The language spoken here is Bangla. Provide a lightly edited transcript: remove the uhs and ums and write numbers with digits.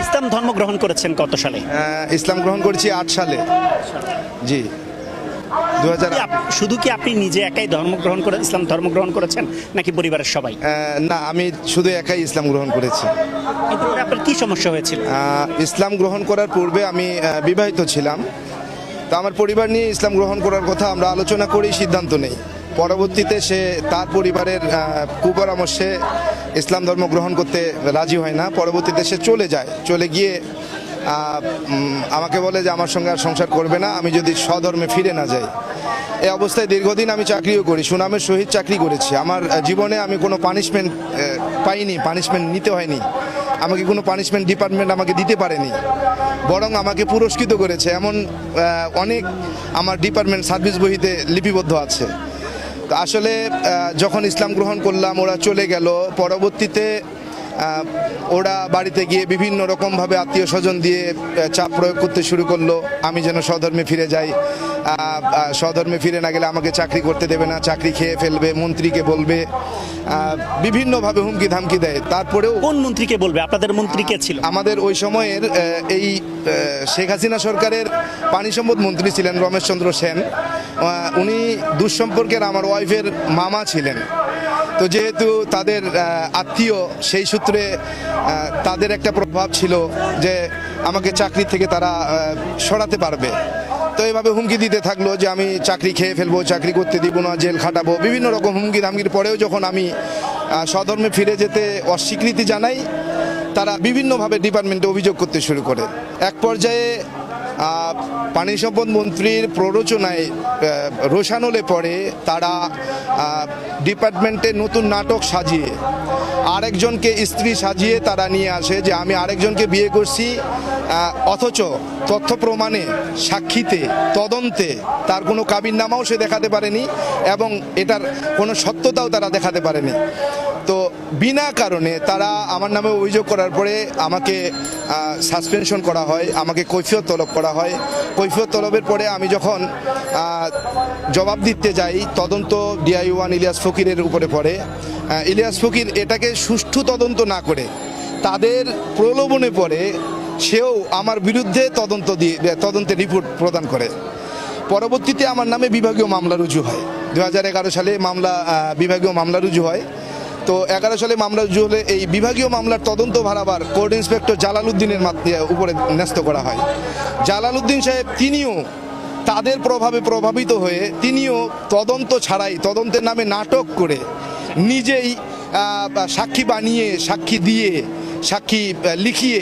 ইসলাম ধর্ম গ্রহণ করেছেন কত সালে? ইসলাম গ্রহণ করেছি 8 সালে। জি, 2000। শুধু কি আপনি নিজে একাই ইসলাম ধর্ম গ্রহণ করেছেন নাকি পরিবারের সবাই? না, আমি শুধু একাই ইসলাম গ্রহণ করেছি। কিন্তু আপনার কি সমস্যা হয়েছিল? ইসলাম গ্রহণ করার পূর্বে আমি বিবাহিত ছিলাম। তো আমার পরিবার নিয়ে ইসলাম গ্রহণ করার কথা আমরা আলোচনা করেই সিদ্ধান্ত নেই। পরবর্তীতে সে তার পরিবারের কুপরামর্শে ইসলাম ধর্ম গ্রহণ করতে রাজি হয় না। পরবর্তীতে সে চলে গিয়ে আমাকে বলে যে আমার সঙ্গে আর সংসার করবে না আমি যদি স্বধর্মে ফিরে না যাই। এই অবস্থায় দীর্ঘদিন আমি চাকরিও করি, সুনামের সহিত চাকরি করেছি। আমার জীবনে আমি কোনো পানিশমেন্ট পাইনি, পানিশমেন্ট নিতে হয়নি, আমাকে কোনো পানিশমেন্ট ডিপার্টমেন্ট আমাকে দিতে পারেনি, বরং আমাকে পুরস্কৃত করেছে। এমন অনেক আমার ডিপার্টমেন্ট সার্ভিস বইতে লিপিবদ্ধ আছে। তো আসলে যখন ইসলাম গ্রহণ করলাম ওরা চলে গেল, পরবর্তীতে ওরা বাড়িতে গিয়ে বিভিন্ন রকমভাবে আত্মীয় স্বজন দিয়ে চাপ প্রয়োগ করতে শুরু করলো আমি যেন স্বধর্মে ফিরে যাই। স্বধর্মে ফিরে না গেলে আমাকে চাকরি করতে দেবে না, চাকরি খেয়ে ফেলবে, মন্ত্রীকে বলবে, বিভিন্নভাবে হুমকি ধামকি দেয়। তারপরেও কোন মন্ত্রীকে বলবে? আপনাদের মন্ত্রী কে ছিল? আমাদের ওই সময়ের এই শেখ হাসিনা সরকারের পানি সম্পদ মন্ত্রী ছিলেন রমেশ চন্দ্র সেন। উনি দুঃসম্পর্কের আমার ওয়াইফের মামা ছিলেন। তো যেহেতু তাদের আত্মীয়, সেই সূত্রে তাদের একটা প্রভাব ছিল যে আমাকে চাকরি থেকে তারা সরাতে পারবে। তো এইভাবে হুমকি দিতে থাকলো যে আমি চাকরি খেয়ে ফেলবো, চাকরি করতে দিব না, জেল খাটাবো, বিভিন্ন রকম হুমকি ধামকির পরেও যখন আমি স্বধর্মে ফিরে যেতে অস্বীকৃতি জানাই, তারা বিভিন্নভাবে ডিপার্টমেন্টে অভিযোগ করতে শুরু করে। এক পর্যায়ে পানি সম্পদ মন্ত্রীর প্ররোচনায় রোষানলে পড়ে তারা ডিপার্টমেন্টে নতুন নাটক সাজিয়ে আরেকজনকে স্ত্রী সাজিয়ে তারা নিয়ে আসে যে আমি আরেকজনকে বিয়ে করছি, অথচ তথ্য প্রমাণে, সাক্ষীতে, তদন্তে তার কোনো কাবিননামাও সে দেখাতে পারেনি এবং এটার কোনো সত্যতাও তারা দেখাতে পারেনি। তো বিনা কারণে তারা আমার নামে অভিযোগ করার পরে আমাকে সাসপেনশন করা হয়, আমাকে কৈফিয়ত তলব করা হয়। কৈফিয়ত তলবের পরে আমি যখন জবাব দিতে যাই, তদন্ত DI-1 ইলিয়াস ফকিরের উপরে পড়ে। ইলিয়াস ফকির এটাকে সুষ্ঠু তদন্ত না করে তাদের প্রলোভনে পড়ে সেও আমার বিরুদ্ধে তদন্তের রিপোর্ট প্রদান করে। পরবর্তীতে আমার নামে বিভাগীয় মামলা রুজু হয়। 2011 সালে বিভাগীয় মামলা রুজু হয়। তো 11 সালে মামলা রুজু হলে এই বিভাগীয় মামলার তদন্ত ভারাবার কোর্ট ইন্সপেক্টর জালালউদ্দিনের উপরে ন্যস্ত করা হয়। জালালউদ্দিন সাহেব তিনিও তাদের প্রভাবে প্রভাবিত হয়ে তিনিও তদন্ত ছাড়াই, তদন্তের নামে নাটক করে নিজেই সাক্ষী বানিয়ে, সাক্ষী দিয়ে, সাক্ষী লিখিয়ে